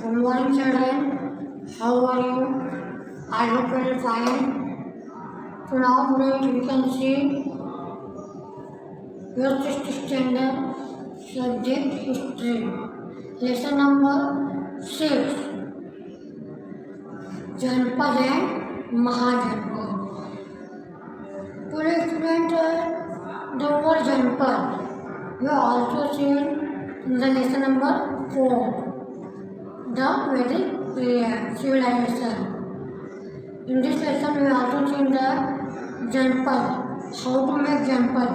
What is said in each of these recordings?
Good morning, children. How are you? I hope you are fine. So now today we can see your sixth standard subject history. Lesson number 6. Janpad and Mahajanpad. Today student the word Janpad. You have also seen in the lesson number 4. The Vedic civilization. In this lesson, we also seen the Janpad. How to make Janpad.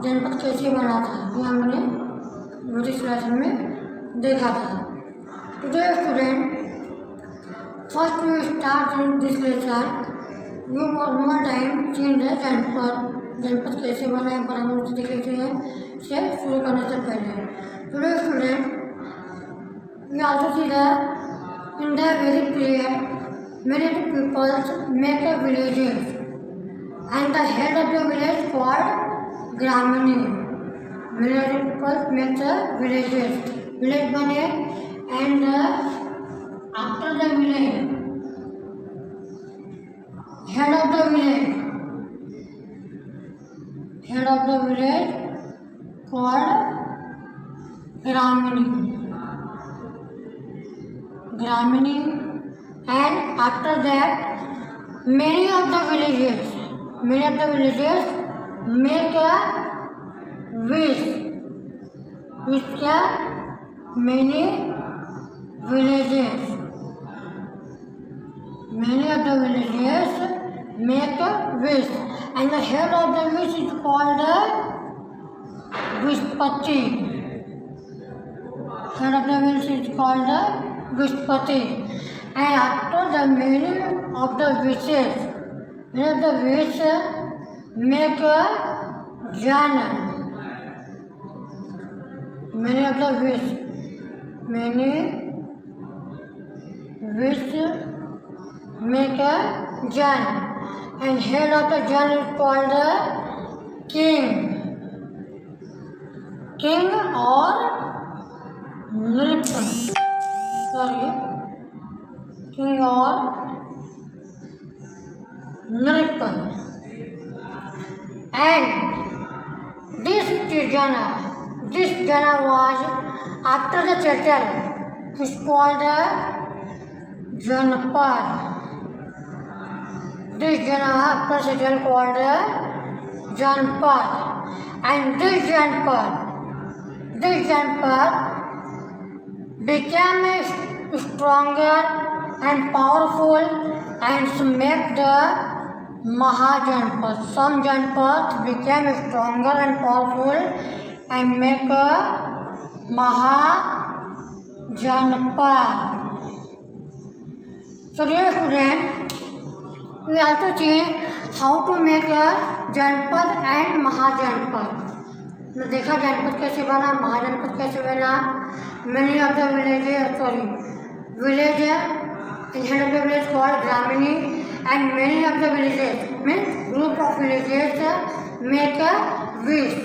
जनपद कैसे बना था ये हमने वैदिक civilisation में देखा था. Today student first we start in this lesson you one more time seen the janapada कैसे बना है परामर्श कैसे है से शुरू करने से पहले. Today student we also see that in the Vedic period many peoples make a villages and the head of the village called Gramini. Many people make the village bane and after the village head of the village called Gramini, and after that many of the villages make a wish. Many of the villages make a wish and the head of the wish is called Vishpati. Head of the wish is called Vishpati. And after the many of the wishes make a jana. Many wish make a jana. And head of the jana is called a king or Nripan. King or Nripan. And this jana was after the settle is called Janpad. This jana after settle called Janpad. And this Janpad became stronger and powerful and make the Mahajanpad. Some Janpads became stronger and powerful and make a Mahajanpad. So dear students, we also see how to make a Janpad and Mahajanpad. देखा जनपद कैसे बना, महाजनपद कैसे बना. Many of the village and head of the village called Gramini, and many of the villages means group of villages make a wish,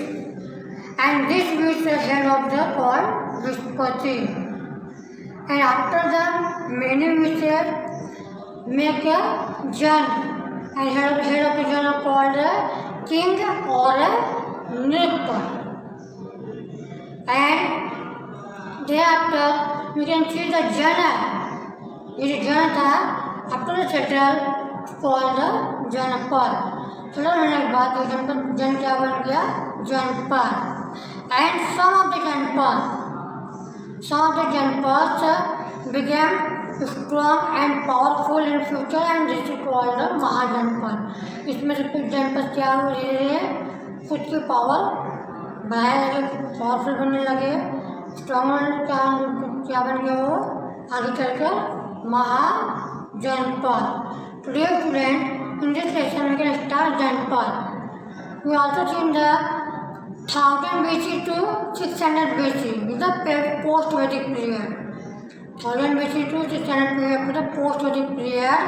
and this wish is head of the called Vishpati. And after the many wishes make a jan, and head of the jan called a king or a Nripan. And thereafter we can see the jana. This jana था after the settle called the Janpad. चलो होने के बाद जन क्या बन गया Janpad. And some of the Janpads became strong and powerful in future and this is called the Mahajanpad. इसमें से कुछ जनपद क्या हो रहे हैं, कुछ की पावर बढ़ाने लगे, पावरफुल बनने लगे, स्ट्रॉन्ग क्या बन गया वो आगे चलकर Mahajanpad. Today student, in this session we can start Janpad. We also seen the 1000 BC to 600 BC is the post-Vedic period. 1000 BC to 600 period is the post-Vedic period.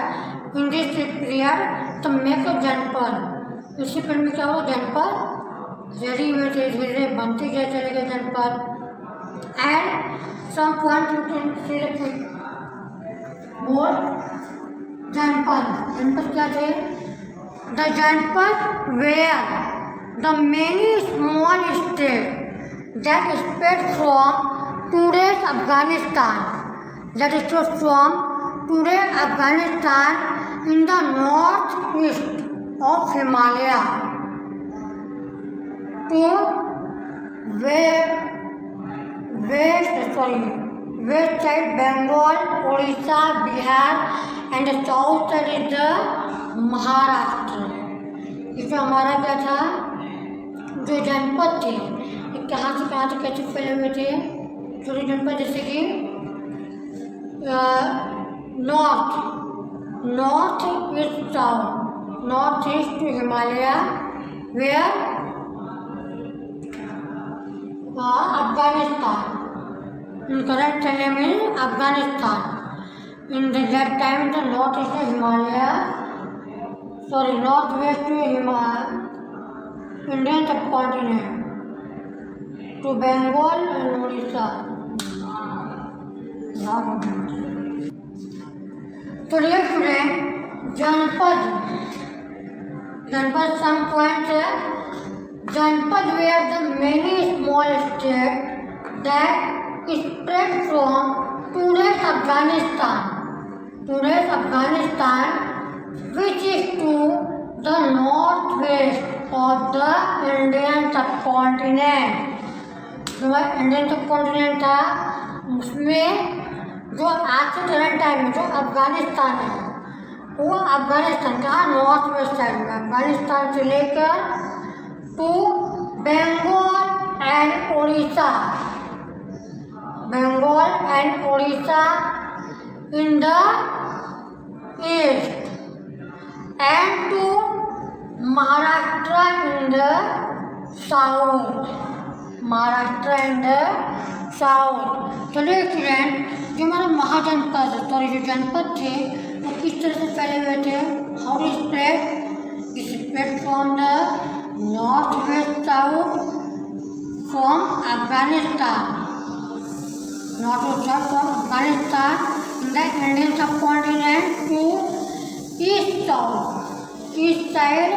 In this period, the make of जनपद, इसी पर में क्या हो जनपद ready में धीरे धीरे बनते गए चलेगा जनपद. And some point you can see the more जनपद क्या थे? The जनपद where the many small states that spread from today's Afghanistan, that is from today's Afghanistan in the northeast of Himalaya to west side Bengal, Odisha, Bihar, and the south side is the Maharashtra. इसमें हमारा क्या था? जो जनपद थे ये कहाँ से कैसे फैले हुए थे? छोटे जनपद जैसे कि north east south, north east to Himalaya where Afghanistan. In correct name is Afghanistan. In that time the north east to Himalaya, northwest to Himalaya, Indian subcontinent to Bengal and Odisha. So dear student, Janpad some points है. Janpad were the many small states that spread from today's Afghanistan, which is to the northwest of the Indian subcontinent. जो Indian subcontinent था उसमें जो आज के current time में जो अफगानिस्तान है वो अफगानिस्तान का नॉर्थ वेस्ट साइड में अफगानिस्तान से लेकर to Bengal and Orissa in the east and to Maharashtra in the south. चलिए स्टूडेंट, जो हमारा जो जनपद थे वो किस तरह से फैले हुए थे? How to spread from the north west south from Afghanistan, north west south from Afghanistan in the Indian subcontinent to east south, east side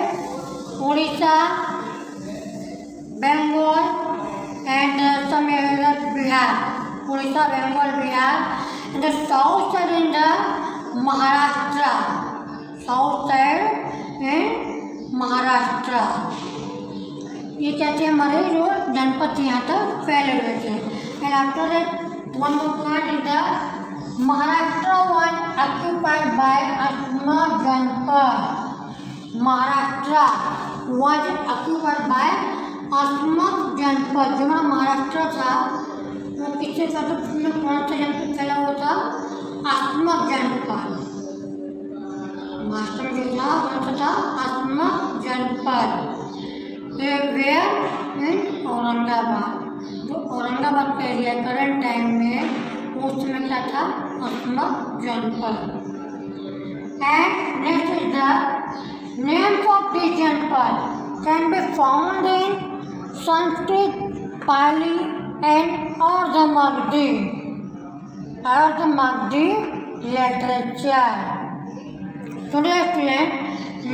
Orissa, Bengal and some areas Bihar, Odisha, Bengal, Bihar, and the south side in the Maharashtra, ये क्या थे हमारे जो जनपद थे यहाँ तक फैले हुए थे. And after that one more point is the Maharashtra was occupied by Asma Janpad. Maharashtra was occupied by Asmaka जनपद. जो हमारा महाराष्ट्र था वो किससे कौन सा जनपद फैला हुआ था? अस्मक जनपद. महाराष्ट्र जो था कौन सा था? अस्मक जनपद. वेयर इन औरंगाबाद. जो औरंगाबाद का एरिया करंट टाइम में उस समय क्या था? अस्मक जनपद. And next is the names of this janapada can be found in Sanskrit, Pali, and Ardha-Magdi literature. Today student,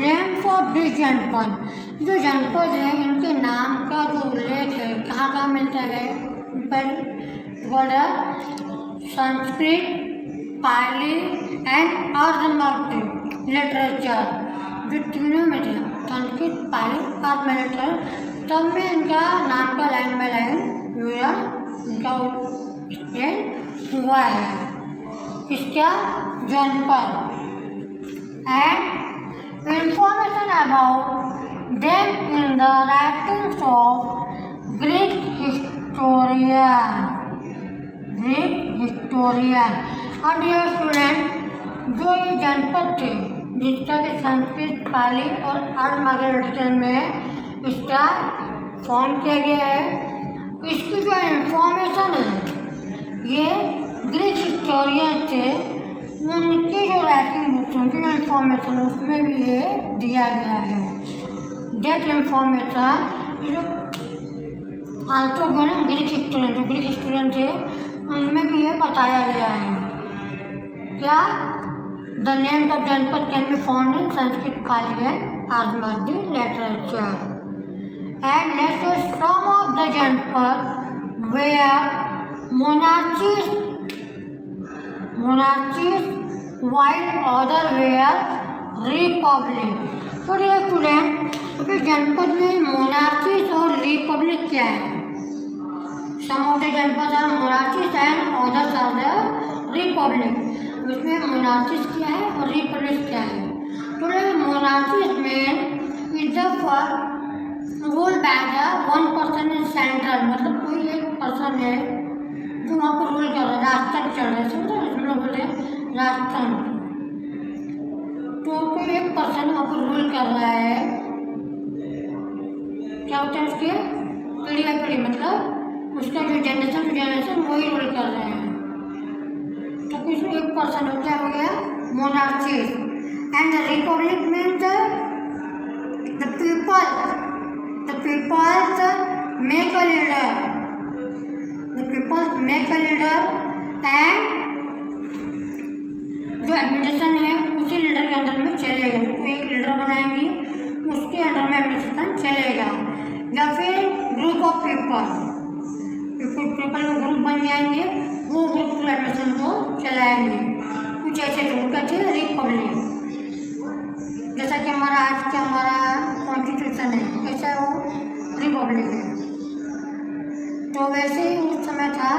names of this जनपद. जो जनपद है इनके नाम का जो उल्लेख है कहाँ मिलता है? Sanskrit, Pali and Ardhamagadhi literature. जो तीनों में थे संस्कृत, पाली और लिटरेचर, तब में इनका नाम का लाइन बाय लाइन इनका एक्सप्लेन हुआ है. इसका जनपद and information about them in the writings of Greek historian. और डियर स्टूडेंट, जो ये जनपद थे जिसका कि संस्कृत, पाली और अर्धमागधी लिटरेचर में इसका फॉर्म किया गया है। इसकी जो इंफॉर्मेशन है ये ग्रीक हिस्टोरियन थे, उनकी जो राइटिंग बुक्स उनकी जो इंफॉर्मेशन उसमें भी ये दिया गया है। डेट इंफॉर्मेशन जो आल्सो गिवन ग्रीक हिस्टोरियन, जो ग्रीक हिस्टोरियन थे उनमें भी ये बताया गया है। क्या the names of janapada can be found in Sanskrit Pali and Aryabhatta literature and next some of the janapada were monarchies while other were republic। तो ये स्टूडेंट अभी जनपद में मोनार्चीज और रिपब्लिक क्या है? Some of the janapada are monarchies and others are the republic. इसमें monarchies क्या है और रिपब्लिक क्या है? तो मोनार्चीज में is the rule by the one person in central, मतलब कोई एक पर्सन है जो वहाँ पर रूल कर रहा है, राजतंत्र चल रहा है, समझो इसमें लोग बोलते हैं राजतंत्र। तो कोई एक पर्सन वहाँ पर रूल कर रहा है, क्या होता है उसके पीढ़ी बाई पीढ़ी, मतलब उसका जो जनरेशन टू जनरेशन वही रूल कर रहे हैं। तो कुछ एक पर्सन हो गया monarchy. And the republic means the peoples make a leader, the peoples make a leader and जो एडमिनिस्ट्रेशन है उसी लीडर के अंदर में चलेगा। तो एक लीडर बनाएंगे उसके अंदर में एडमिनिस्ट्रेशन चलेगा, या फिर ग्रुप ऑफ पीपल का ग्रुप बन जाएंगे, वो ग्रुप एडमिनिस्ट्रेशन को चलाएंगे। कुछ ऐसे रूल का थे रिपब्लिक, जैसा कि आज का हमारा कॉन्स्टिट्यूशन है, ऐसा वो रिपब्लिक है। तो वैसे ही उस समय था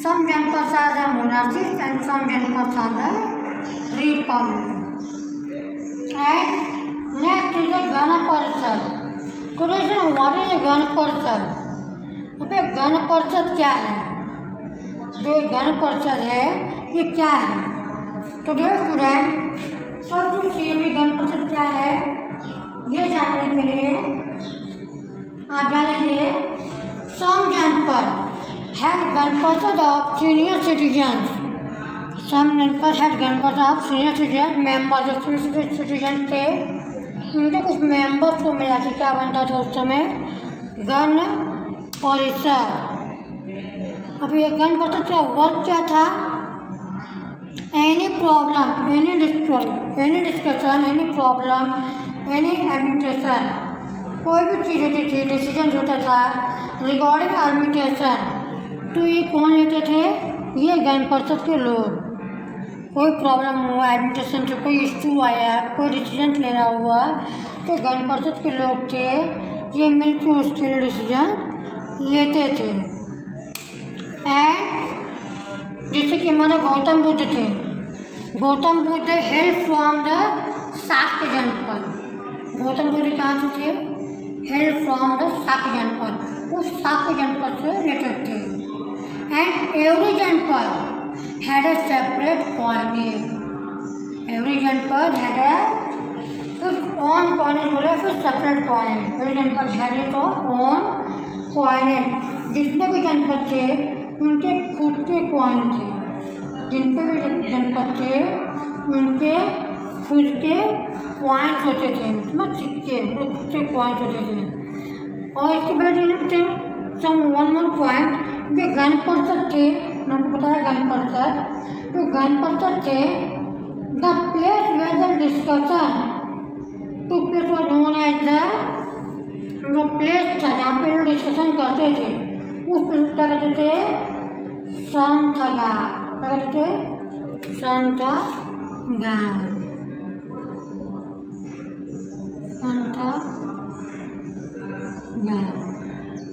some janapada are the monarchies and some janapada are the republic. And next is gana parishad. तो व्हाट इज गण परिषद? अबे गण परिषद क्या है? जो गण परिषद है ये क्या है? तो डियर स्टूडेंट, सब कुछ ये गण परिषद क्या है ये जानने के लिए आप जानेंगे। सम जनपद have Gana Parishad of senior citizen, सम जनपद have Gana Parishad of senior citizen member. जो सीनियर सिटीजन थे उनके कुछ मेंबर्स को मिला के क्या बनता था उस समय गण परिषद। अब ये गण परिषद का वर्क क्या था? Any problem, any discussion, any problem, any administration, कोई भी चीज़ होती थी, डिसीजन होता था रिगार्डिंग एडमिनिस्ट्रेशन, तो ये कौन लेते थे? ये गण परिषद के लोग। कोई प्रॉब्लम हुआ एडमिनिस्ट्रेशन से, कोई इश्यू आया, कोई डिसीजन लेना हुआ, तो गण परिषद के लोग थे ये मिलकर उसके लिए डिसीजन लेते थे। एंड जैसे कि हमारे गौतम बुद्ध थे, Gautam Buddha help from the Shakya जनपद। गौतम बुद्ध कहाँ से थे? हेल्प फ्रॉम द शाक्य जनपद, उस शाक्य जनपद से रिलेटेड थे। एंड एवरी जनपद had a separate coinage, every जनपद had a its own coinage, बोले फिर separate coinage, every जनपद had its own coinage। जितने भी जनपद थे उनके खुद के कॉइन थे, जितने भी जनपद थे उनके खुद के कॉइन्स होते थे, मतलब सिक्के, वो खुद के कॉइन्स होते थे। और इसके बाद थे सम वन पॉइंट जो गण परिषद थे, मैंने बताया गण परिषद, तो गण परिषद थे the place where the discussion took place was known as the, जो प्लेस था जहाँ पे लोग डिस्कशन करते थे उस प्लेस क्या कहते थे? संथागार। क्या कहते थे? संथागार।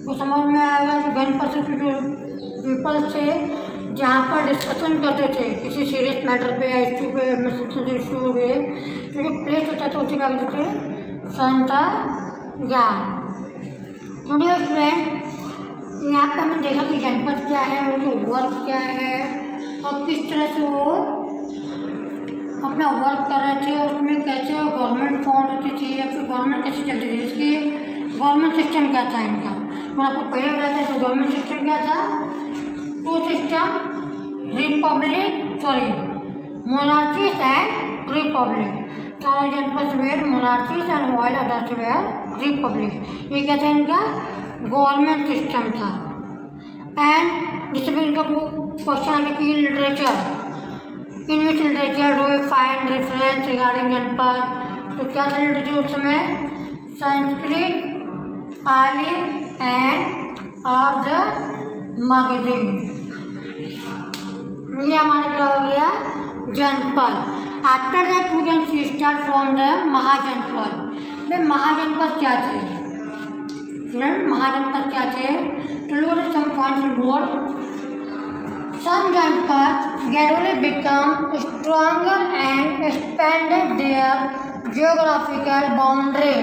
तो समझ में आएगा कि गण परिषद के जो पीपल थे जहाँ पर डिस्कशन करते थे किसी सीरियस मैटर पे या इशू पे, इशू हुए, तो जो प्लेस होता था उसे क्या कहते थे? संथागार। तो डियर फ्रेंड, यहाँ पे हमने देखा कि जनपद क्या है, उनका वर्क क्या है और किस तरह से वो अपना वर्क कर रहे थे, उसमें कैसे गवर्नमेंट फॉर्म होती थी या फिर गवर्नमेंट कैसे चलती थी। इसकी गवर्नमेंट सिस्टम क्या था इनका, मैं आपको पहले बताया था। तो गवर्नमेंट सिस्टम क्या था, two system, monarchies and republic. सारे janapada were monarchies and while others were republic. ये क्या था इनका, गवर्नमेंट सिस्टम था। एंड जिसमें इनका क्वेश्चन है कि literature, in which literature do we find reference regarding janapada. तो क्या था लिटरेचर उस समय, Sanskrit, Pali and of the Magadhi. ये हमारा क्या हो गया, जनपद। After that we can start from the Mahajanapada. वे महाजनपद क्या थे स्टूडेंट, महाजनपद क्या थे, तो लोग सम पॉइंट्स बोर्ड। सम जनपद gradually become stronger and expanded their geographical boundary.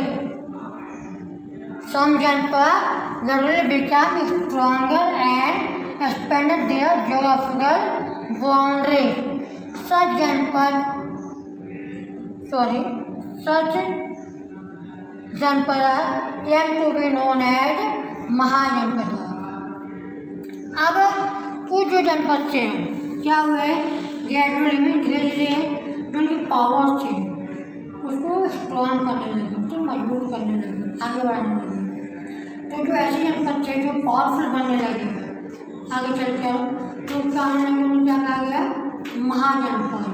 Some जनपद gradually become stronger and expanded their geographical boundary. Such जनपद came to be known as महाजनपद। अब कुछ जो जनपद थे क्या हुए, ग्रेजुअली में धीरे धीरे जो उनकी पावर्स थी उसको स्ट्रॉन्ग करने लगे, उसको मजबूत करने लगे, आगे बढ़ाने लगे। तो जो ऐसे जनपद थे जो पावरफुल बनने लगे आगे चलकर, तो क्या होने लगे, उन्हें क्या कहा गया, महाजनपद।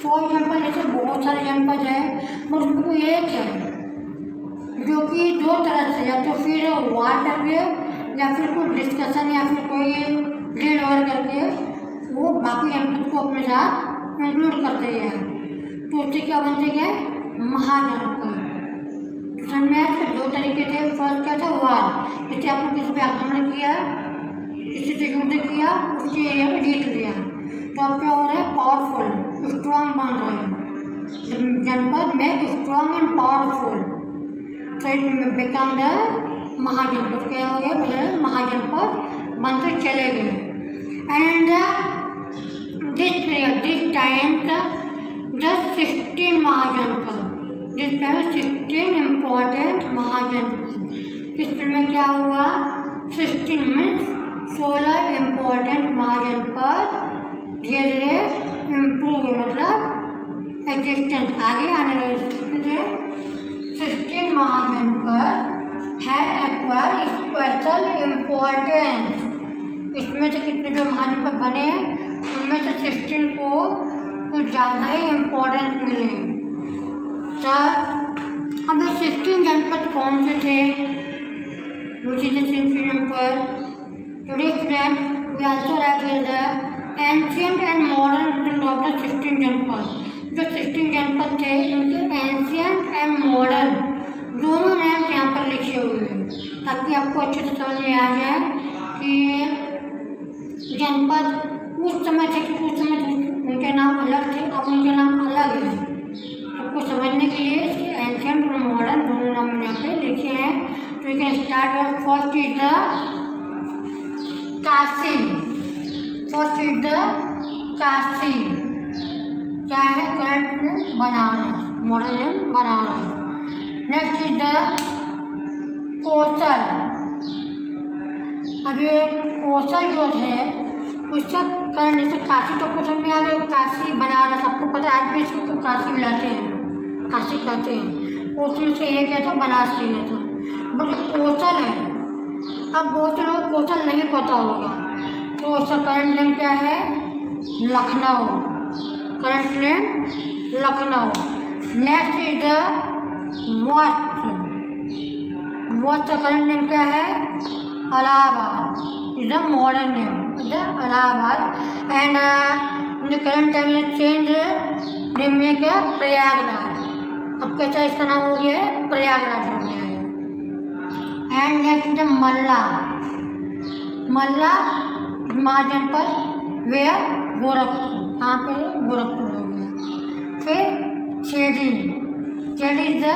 फॉर एग्जाम्पल जैसे बहुत सारे जनपद है, पर उनको एक है जो कि दो तरह से, या तो फिर वार करके या फिर कोई डिस्कशन या फिर कोई लीड ओवर करके वो बाकी जनपद को अपने साथ इंक्लूड करते हैं, तो उससे क्या बनते गए, महाजनपद। संन्यास के दो तरीके थे। फर्स्ट क्या था, वार, जैसे आपने किसी पे आक्रमण किया, किसी से युद्ध किया, उसके एरिया में जीत लिया, तो आप क्या हो रहे हैं, पावरफुल, स्ट्रॉन्ग बन रहे हैं। जनपद में स्ट्रॉन्ग एंड पावरफुल, तो इट बिकम द महाजनपद। क्या हो गया, बोले महाजनपद बनते चले गए। And this period, this time the 16 महाजनपद, जिस टाइम 16 इम्पोर्टेंट महाजनपद। इस पीरियड में क्या हुआ, 16 में 16 इम्पोर्टेंट महाजनपद धीरे धीरे इम्प्रूव, मतलब एग्जिस्टेंस आगे आने लगे। 16 महाजनपद है एक्वायर स्पेशल इम्पोर्टेंस। इसमें से कितने जो महाजनपद बने उनमें से 16 को कुछ ज़्यादा ही इम्पोर्टेंस मिले। अब ये 16 जनपद कौन से थे, वो चीज़ें 16 जनपद। Today students, we also write here the ancient and modern version of the 16 जनपद। जो 16 जनपद थे उनके एंशियंट एंड मॉडर्न दोनों नाम यहाँ पर लिखे हुए हैं, ताकि आपको अच्छे से समझ में आ जाए कि जनपद उस समय थे कि उस समय उनके नाम अलग थे, अब उनके नाम अलग हैं। आपको समझने के लिए इसके एंशियंट और मॉडर्न दोनों नाम यहाँ पे लिखे हैं। तो you can start. First is the Kashi. First is the Kashi, क्या है, करंट में बनारस, मॉडर्न में Banaras. Next is the Kosala. अब ये कोसल जो है उसका करंट, जैसे काशी तो कोसल में आ गए, काशी बनारस, आपको पता है आज भी इसको काशी मिलाते हैं, काशी कहते हैं। कोसल से ये क्या था, बनारस ले था, बट कोसल है। अब बहुत से लोग कोसल नहीं पता होगा, तो उसका करंट नेम क्या है, Lucknow. Current name Lucknow. Next is the वस्त। वस्त का करंट नेम क्या है, Allahabad. Is the modern name, is the Allahabad. And the current time change name क्या, प्रयागराज। अब कैसा इसका नाम हो गया है, प्रयागराज हो गया है। And next Malla. Malla Mahajanapada where, Gorakhpur, यहाँ पे गोरखपुर हो गया। फिर Chedi, Chedi is the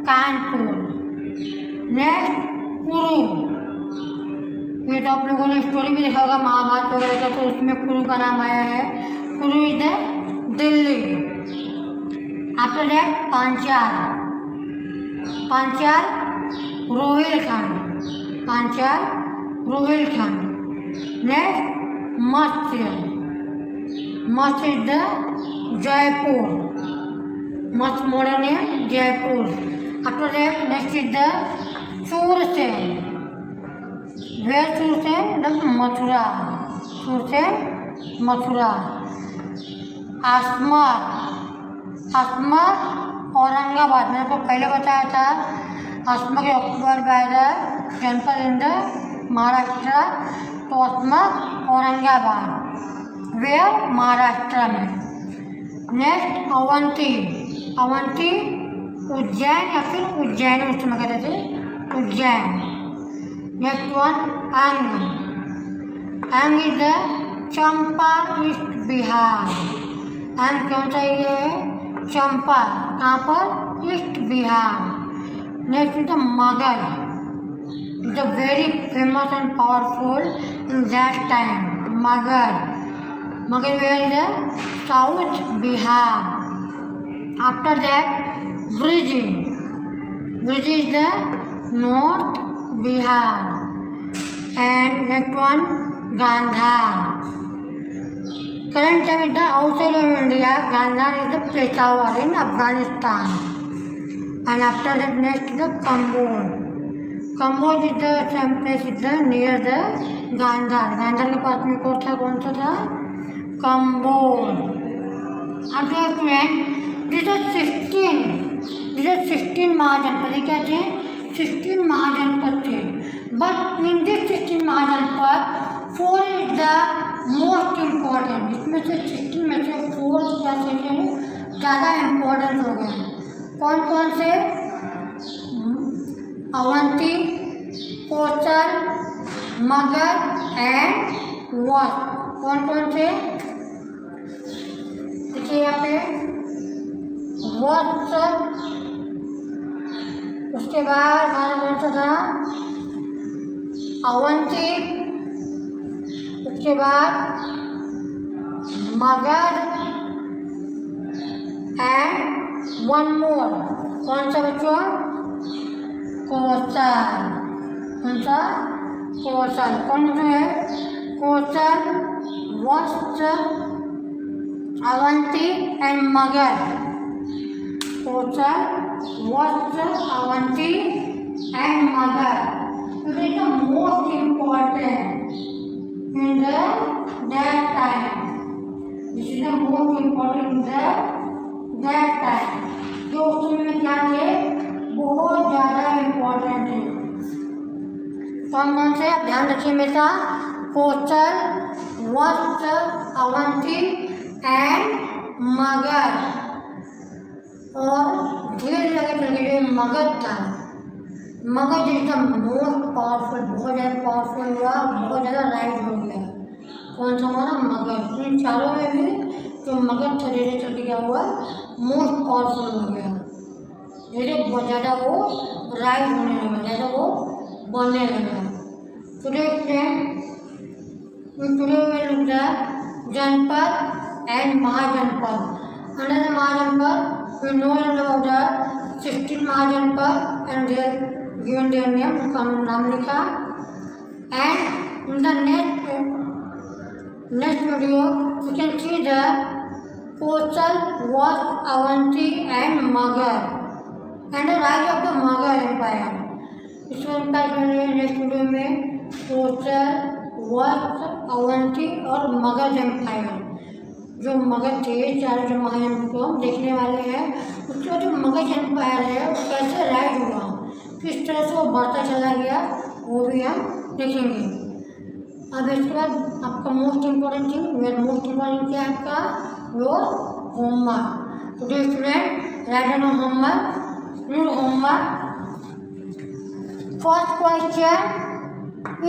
Kanpur. Next Kuru, ये तो आप लोगों ने स्टोरी भी देखा होगा महाभारत वगैरह का, तो उसमें कुरु का नाम आया है। कुरु is the Delhi. After that Panchal. Panchal Rohilkhand, Panchal Rohilkhand. Next, Matsya. Matsya is the Jaipur. Matsya modern name Jaipur. After that, next is the Sursen. Where Sursen? The Mathura. Sursen, Mathura. Asmat. Asmat Aurangabad. मैंने आपको पहले बताया था असमा के ऑक्यूपाइड बाय द जनपद in the Maharashtra. तो Asma Aurangabad where Maharashtra में. Next Avanti. Avanti Ujjain या फिर उज्जैन उस समय कहते थे उज्जैन. नेक्स्ट वन अंग. अंग is the Champa east Bihar. अंग कौन सा ये है? चंपा. कहाँ पर? East Bihar. Next is the Magadh. The very famous and powerful in that time. Magad. Magad where is the South Bihar. After that, Briji. Briji is the North Bihar. And next one, Gandhar. Current time is the outside of India. Gandhar is the Peshawar in Afghanistan. And after that, next is the Kamboj. Kamboj is the same place is the near the Gandhar. Gandhar के पास में कौन सा था? Kamboj. After that, these are 16 महाजनपद. क्या थे? 16 महाजनपद थे. But in this 16 महाजनपद 4 is the most important. इसमें से 16 में से 4 क्या थे? ज़्यादा इम्पोर्टेंट हो गए. कौन कौन से? अवंती, कोचल, मगध एंड वत्स. कौन कौन से? देखिए यहाँ पे वत्स. उसके बाद हमारा कौन सा था? अवंती. उसके बाद मगध एंड वन मोर. कौन सा बच्चों? कोचल. कौन सा? कोचल. कौन सा है? कोचल, Vatsa, Avanti and Magadha. Kosala, Vatsa, Avanti and Magadha. It is the most important in that time. This is the most important in that time. जो उस समय में क्या थे? बहुत ज़्यादा इम्पोर्टेंट है. कौन कौन से? आप ध्यान रखिए हमेशा. कोचल, वत्स, अवंती एंड मगध. और धीरे धीरे चल गए मगध था. Magadh is the most powerful. बहुत ज़्यादा पावरफुल हुआ. बहुत ज़्यादा राइज हो गया. कौन सा हमारा? मगध. इन चारों में भी जो मगध था धीरे चल के क्या हुआ? मोस्ट पावरफुल हो गया. धीरे बहुत ज़्यादा वो राइज होने लगा. ज़्यादा वो बनने लगा. Today janapada and Mahajanapada. Under Mahajanapada we know about the 16 Mahajanapada and they're given their name. उनका नाम लिखा. And in the next video you can see the Kosala, Vatsa, Avanti and Magadha and the rise of the Magadha empire. इस एम्पायर के नेक्स्ट वीडियो में कोचल, वत्स, अवंती और Magadh empire जो मगध थे चारों जो महाजनपद को हम देखने वाले हैं. उसके बाद जो मगध एम्पायर है वो कैसे राइज हुआ, किस तरह से वो बढ़ता चला गया, वो भी हम देखेंगे. अब इसके बाद आपका मोस्ट इम्पोर्टेंट थिंग, मेरा मोस्ट इम्पोर्टेंट क्या है आपका? वो होमवर्क. तो student write down homework. Homework. First question,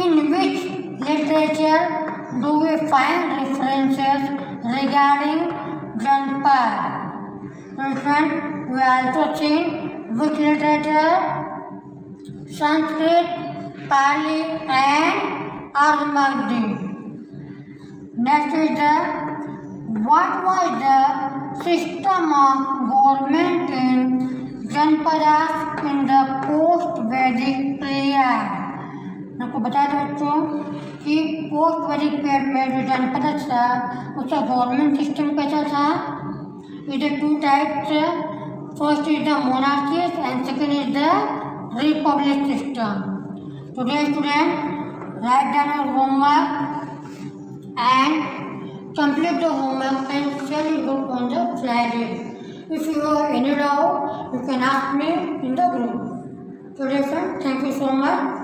in which literature do we find references regarding Janpad? We also see which literature? Sanskrit, Pali and Armagdi. Next is the what was the system of government in Janpadas in the post post वैदिक period. आपको बता दें बच्चों कि post वैदिक period में जो जनपद था उसका गवर्नमेंट सिस्टम कैसा था। इधर two types, first is the monarchy and second is the Republic system. Today student write down your homework and complete the homework and share it group on the Friday. If you have any doubt, you can ask me in the group. So, dear friends, thank you so much.